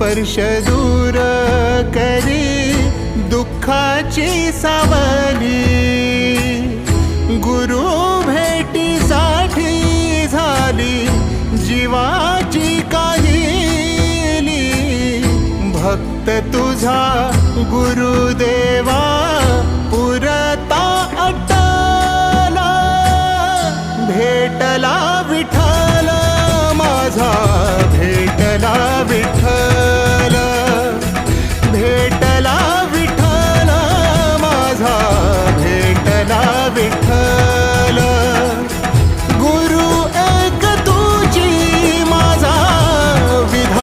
स्पर्श दूर करी दुःखाची सावली। गुरु भेटीसाठी झाली जीवाची काहिली। भक्त तुझा गुरुदेवा पुरता अटला। भेटला विठ्ठल माझा भेटला